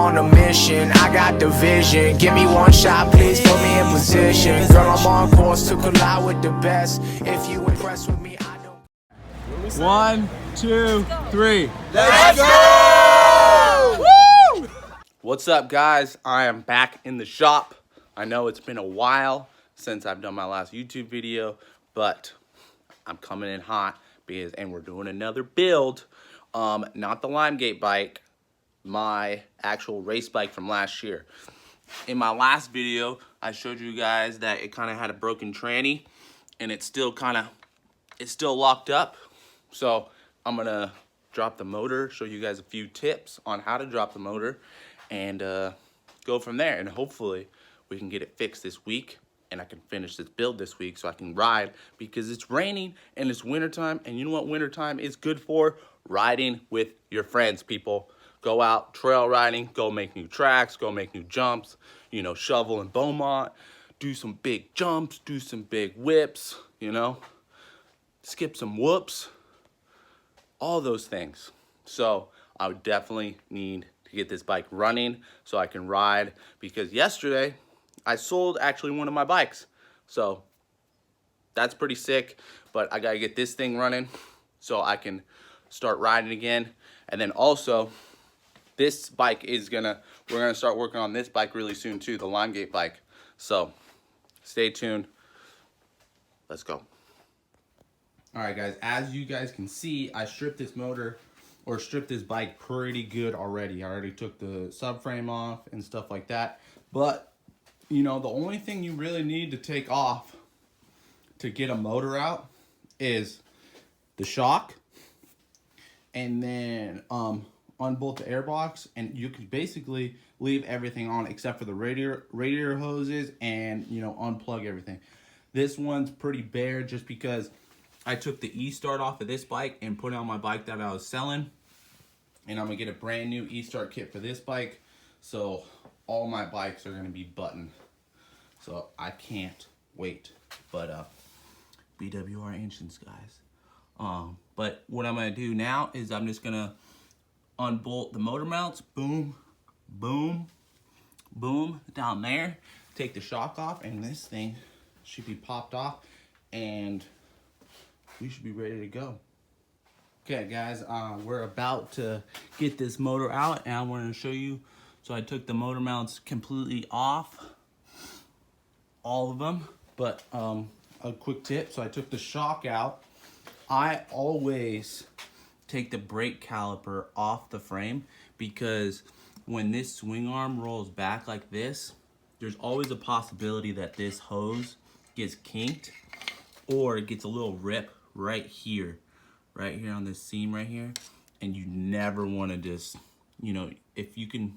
On a mission, I got the vision. Give me one shot, please put me in position. Girl, I'm on course to collide with the best. If you impress with me, I don't. 1, 2, 3. Let's go! Woo! What's up, guys? I am back in the shop. I know it's been a while since I've done my last YouTube video, but I'm coming in hot and we're doing another build. Not the Limegate bike, my actual race bike from last year. In my last video, I showed you guys that it kind of had a broken tranny, and it's still locked up. So I'm gonna drop the motor, show you guys a few tips on how to drop the motor, and go from there. And hopefully we can get it fixed this week, and I can finish this build this week so I can ride, because it's raining and it's wintertime, and you know what wintertime is good for? Riding with your friends, people. Go out trail riding, go make new tracks, go make new jumps, you know, shovel and Beaumont, do some big jumps, do some big whips, you know, skip some whoops, all those things. So I would definitely need to get this bike running so I can ride, because yesterday I sold actually one of my bikes. So that's pretty sick, but I gotta get this thing running so I can start riding again. And then also, this bike we're gonna start working on this bike really soon too, the Limegate bike. So stay tuned. Let's go. All right, guys, as you guys can see, I stripped this bike pretty good already. I already took the subframe off and stuff like that. But, you know, the only thing you really need to take off to get a motor out is the shock, and then unbolt the airbox, and you can basically leave everything on except for the radiator hoses, and, you know, unplug everything. This one's pretty bare just because I took the e-start off of this bike and put it on my bike that I was selling, and I'm gonna get a brand new e-start kit for this bike, so all my bikes are gonna be buttoned. So I can't wait. But BWR engines, guys. But what I'm gonna do now is I'm just gonna unbolt the motor mounts, boom, boom, boom, down there. Take the shock off, and this thing should be popped off, and we should be ready to go. Okay, guys, we're about to get this motor out, and I want to show you. So I took the motor mounts completely off, all of them, but a quick tip. So I took the shock out. I always take the brake caliper off the frame, because when this swing arm rolls back like this, there's always a possibility that this hose gets kinked, or it gets a little rip right here on this seam right here. And you never want to just, you know, if you can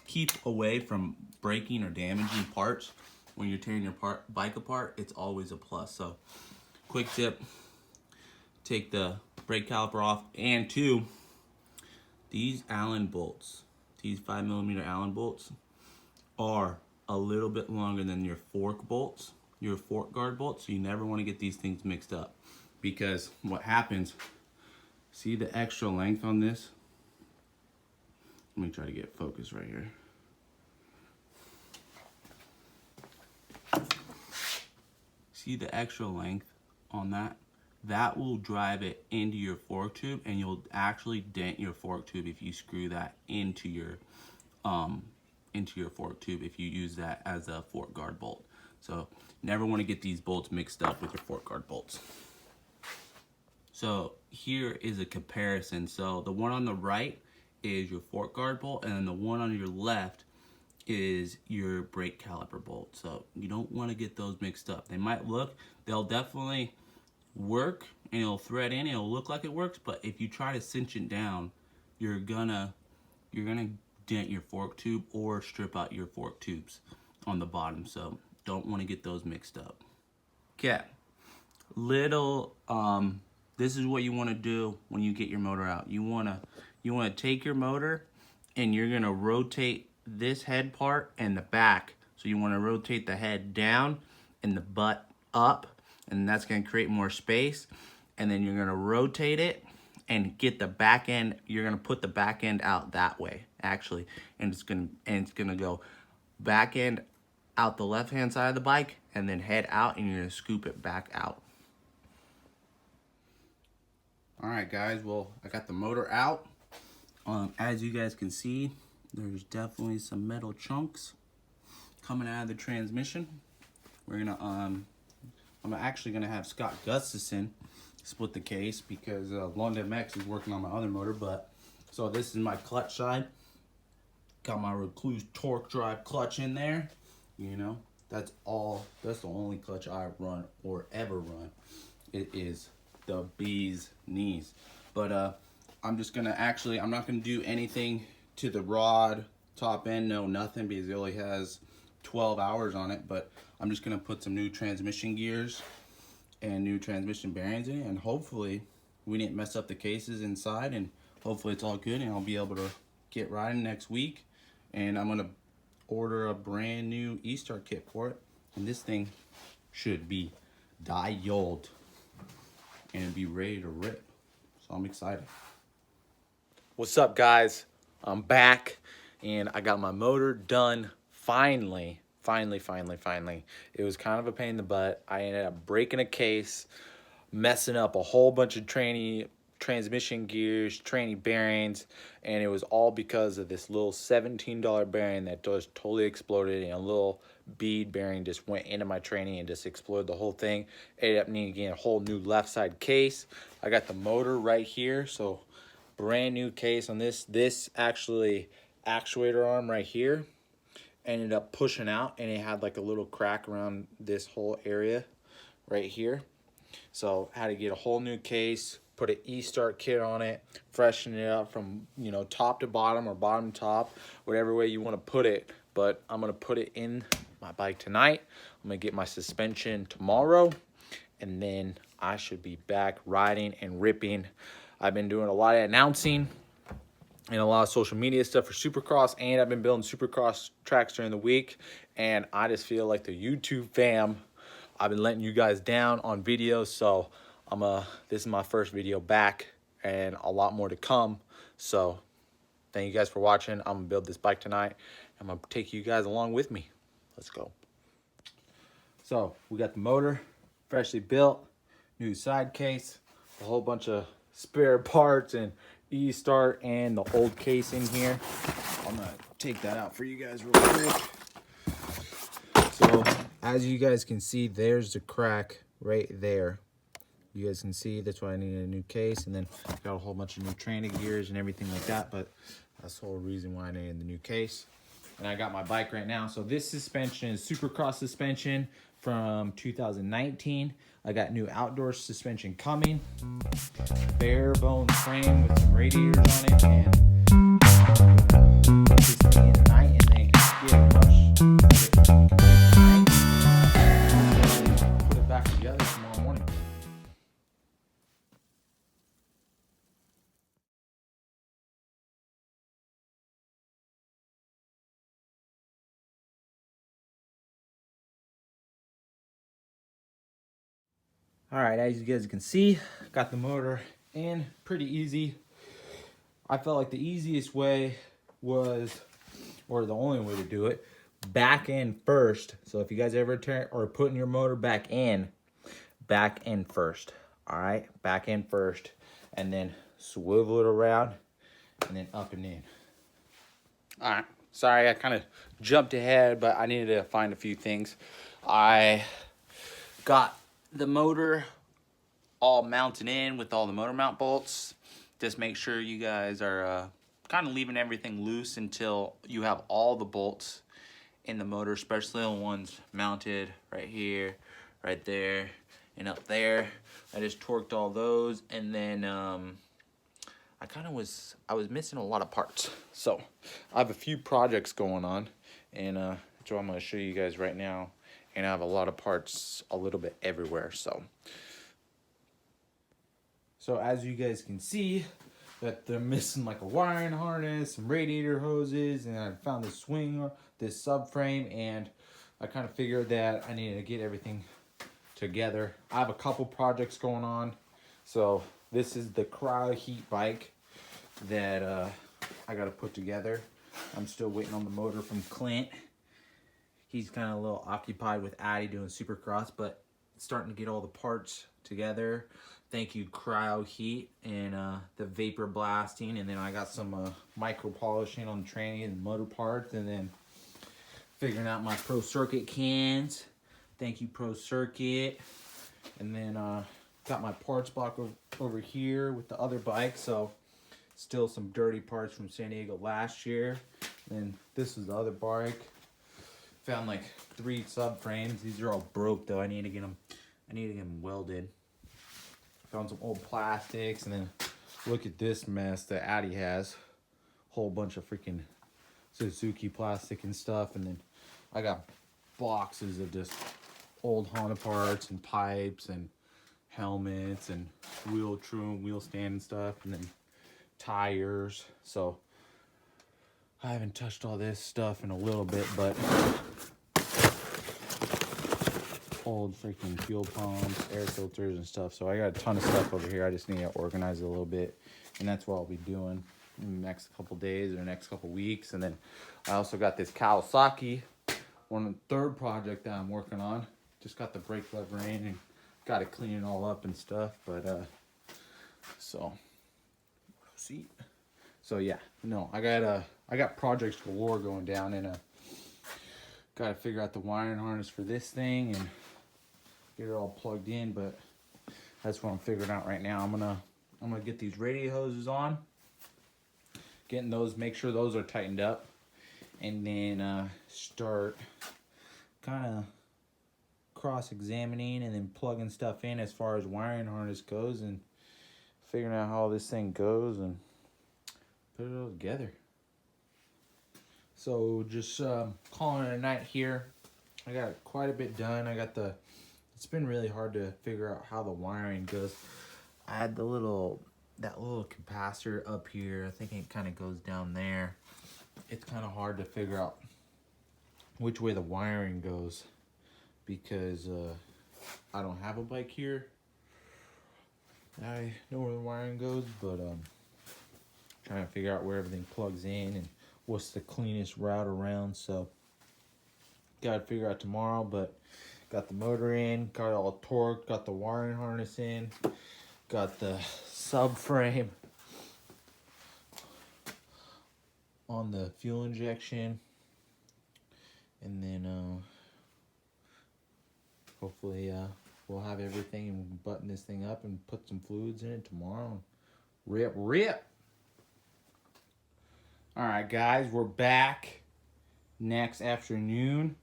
keep away from breaking or damaging parts when you're tearing your bike apart, it's always a plus. So quick tip, take the brake caliper off. And two, these Allen bolts, these 5mm Allen bolts are a little bit longer than your fork bolts, your fork guard bolts. So you never want to get these things mixed up, because what happens, see the extra length on this? Let me try to get focus right here. See the extra length on that? That will drive it into your fork tube, and you'll actually dent your fork tube if you screw that into your fork tube if you use that as a fork guard bolt. So never want to get these bolts mixed up with your fork guard bolts. So here is a comparison. So the one on the right is your fork guard bolt, and then the one on your left is your brake caliper bolt. So you don't want to get those mixed up. They'll definitely work, and it'll thread in, it'll look like it works, but if you try to cinch it down, you're gonna dent your fork tube or strip out your fork tubes on the bottom. So don't want to get those mixed up. Okay, this is what you want to do when you get your motor out. You want to take your motor, and you're gonna rotate this head part and the back. So you want to rotate the head down and the butt up, and that's going to create more space. And then you're going to rotate it and get the back end. You're going to put the back end out that way actually, and it's gonna go back end out the left hand side of the bike and then head out, and you're gonna scoop it back out. All right, guys, well, I got the motor out. As you guys can see, there's definitely some metal chunks coming out of the transmission. We're gonna I'm actually gonna have Scott Gustafson split the case because London Mex is working on my other motor. But so this is my clutch side. Got my Recluse torque drive clutch in there. You know, that's the only clutch I run or ever run. It is the bee's knees. But I'm just gonna I'm not gonna do anything to the rod top end, no nothing, because it only has 12 hours on it. But I'm just gonna put some new transmission gears and new transmission bearings in it, and hopefully we didn't mess up the cases inside, and hopefully it's all good and I'll be able to get riding next week. And I'm gonna order a brand new E-Start kit for it, and this thing should be dialed and be ready to rip. So I'm excited. What's up, guys? I'm back and I got my motor done finally. It was kind of a pain in the butt. I ended up breaking a case, messing up a whole bunch of transmission gears, tranny bearings, and it was all because of this little $17 bearing that just totally exploded, and a little bead bearing just went into my tranny and just exploded the whole thing. Ended up needing to get a whole new left side case. I got the motor right here, so brand new case on this. This actually actuator arm right here ended up pushing out, and it had like a little crack around this whole area right here. So I had to get a whole new case, put an E-Start kit on it, freshen it up from, you know, top to bottom or bottom to top, whatever way you want to put it. But I'm going to put it in my bike tonight. I'm going to get my suspension tomorrow, and then I should be back riding and ripping. I've been doing a lot of announcing and a lot of social media stuff for Supercross, and I've been building Supercross tracks during the week, and I just feel like the YouTube fam, I've been letting you guys down on videos. So this is my first video back, and a lot more to come. So thank you guys for watching. I'm gonna build this bike tonight. I'm gonna take you guys along with me. Let's go. So we got the motor freshly built, new side case, a whole bunch of spare parts and E-Start, and the old case in here. I'm gonna take that out for you guys real quick. So as you guys can see, there's the crack right there. You guys can see that's why I needed a new case, and then got a whole bunch of new tranny gears and everything like that. But that's the whole reason why I needed the new case. And I got my bike right now. So this suspension is Supercross suspension from 2019. I got new outdoor suspension coming. Bare bone frame with some radiators on it, and I'm gonna put this thing in tonight and then get it rushed. Put it back together tomorrow morning. All right, as you guys can see, got the motor in pretty easy. I felt like the easiest way was, or the only way to do it, back end first. So if you guys ever turn or putting your motor back end first. All right, back end first, and then swivel it around, and then up and in. All right, sorry, I kind of jumped ahead, but I needed to find a few things. I got the motor all mounted in with all the motor mount bolts. Just make sure you guys are kind of leaving everything loose until you have all the bolts in the motor, especially the ones mounted right here, right there, and up there. I just torqued all those, and then I was missing a lot of parts. So I have a few projects going on, and that's what I'm going to show you guys right now. And I have a lot of parts a little bit everywhere. So as you guys can see, that they're missing like a wiring harness, some radiator hoses, and I found this swing, this subframe, and I kind of figured that I needed to get everything together. I have a couple projects going on. So this is the cryo heat bike that I got to put together. I'm still waiting on the motor from Clint. He's kind of a little occupied with Addy doing Supercross, but starting to get all the parts together. Thank you, Cryo Heat and the vapor blasting, and then I got some micro polishing on the tranny and motor parts, and then figuring out my Pro Circuit cans. Thank you, Pro Circuit. And then got my parts block over here with the other bike, so still some dirty parts from San Diego last year. And this is the other bike. Found like 3 subframes. These are all broke though. I need to get them welded. Found some old plastics, and then look at this mess that Addy has. Whole bunch of freaking Suzuki plastic and stuff, and then I got boxes of just old Honda parts and pipes and helmets and wheel trim, wheel stand and stuff, and then tires. So I haven't touched all this stuff in a little bit, but old freaking fuel pumps, air filters and stuff. So I got a ton of stuff over here. I just need to organize it a little bit, and that's what I'll be doing in the next couple days or next couple weeks. And then I also got this Kawasaki, the third project that I'm working on. Just got the brake lever in and got to clean it all up and stuff. But so yeah, no, I got projects galore going down, and got to figure out the wiring harness for this thing and get it all plugged in. But that's what I'm figuring out right now. I'm gonna get these radio hoses on, getting those, make sure those are tightened up, and then start kind of cross-examining and then plugging stuff in as far as wiring harness goes, and figuring out how this thing goes and put it all together. So just calling it a night here. I got quite a bit done. It's been really hard to figure out how the wiring goes. I had that little capacitor up here. I think it kind of goes down there. It's kind of hard to figure out which way the wiring goes, because I don't have a bike here. I know where the wiring goes, but trying to figure out where everything plugs in and what's the cleanest route around. So gotta figure out tomorrow. But got the motor in, got it all torqued, got the wiring harness in, got the subframe on the fuel injection, and then hopefully we'll have everything and button this thing up and put some fluids in it tomorrow. Rip. Alright guys, we're back next afternoon.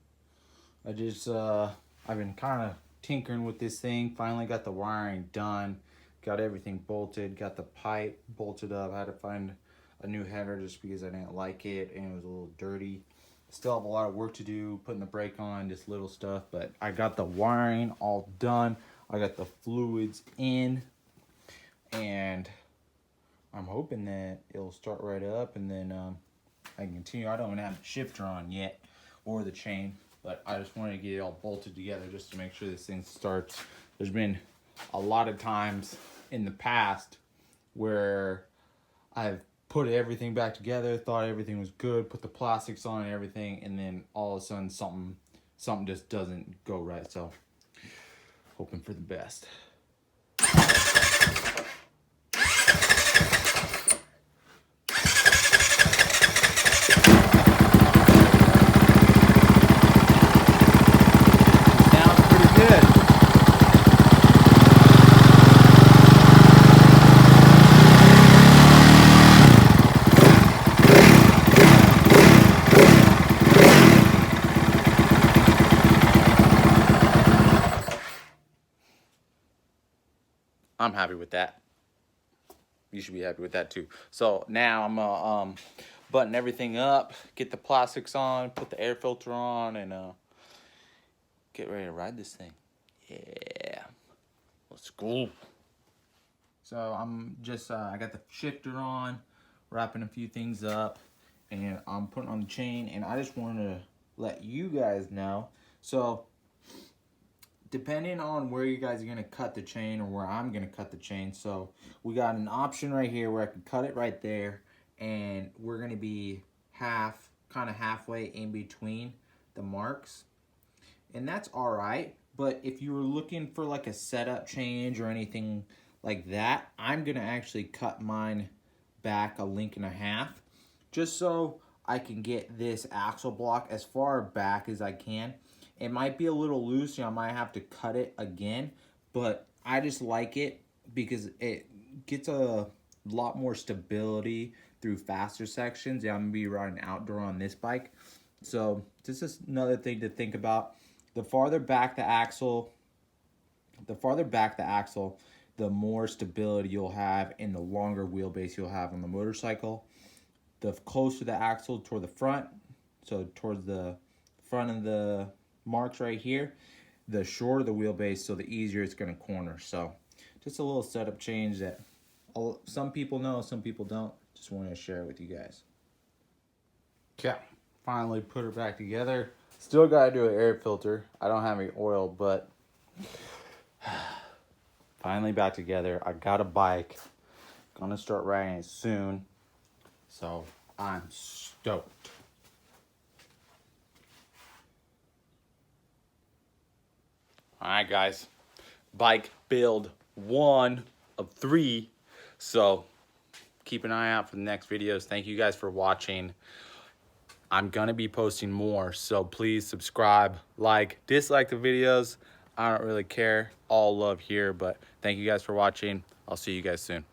I've been kind of tinkering with this thing. Finally got the wiring done, got everything bolted, got the pipe bolted up. I had to find a new header just because I didn't like it and it was a little dirty. Still have a lot of work to do, putting the brake on, just little stuff, but I got the wiring all done. I got the fluids in, and I'm hoping that it'll start right up, and then I can continue. I don't even have the shifter on yet or the chain, but I just wanted to get it all bolted together just to make sure this thing starts. There's been a lot of times in the past where I've put everything back together, thought everything was good, put the plastics on and everything, and then all of a sudden something just doesn't go right. So hoping for the best. I'm happy with that. You should be happy with that too. So now I'm gonna button everything up, get the plastics on, put the air filter on, and get ready to ride this thing. Yeah, let's go. So I'm just I got the shifter on, wrapping a few things up, and I'm putting on the chain. And I just wanted to let you guys know. So depending on where you guys are gonna cut the chain or where I'm gonna cut the chain. So we got an option right here where I can cut it right there, and we're gonna be kind of halfway in between the marks, and that's all right. But if you were looking for like a setup change or anything like that, I'm gonna actually cut mine back 1.5 lengths just so I can get this axle block as far back as I can. It might be a little loose, I might have to cut it again, but I just like it because it gets a lot more stability through faster sections. I'm gonna be riding outdoor on this bike, so this is another thing to think about. The farther back the axle, the more stability you'll have and the longer wheelbase you'll have on the motorcycle. The closer the axle toward the front, so towards the front of the marks right here, the shorter the wheelbase, so the easier it's going to corner. So just a little setup change that some people know, some people don't. Just wanted to share it with you guys. Okay, finally put her back together. Still got to do an air filter. I don't have any oil, but finally back together. I got a bike. Gonna start riding it soon. So I'm stoked. All right, guys. Bike build 1 of 3. So keep an eye out for the next videos. Thank you guys for watching. I'm gonna be posting more, so please subscribe, like, dislike the videos. I don't really care. All love here, but thank you guys for watching. I'll see you guys soon.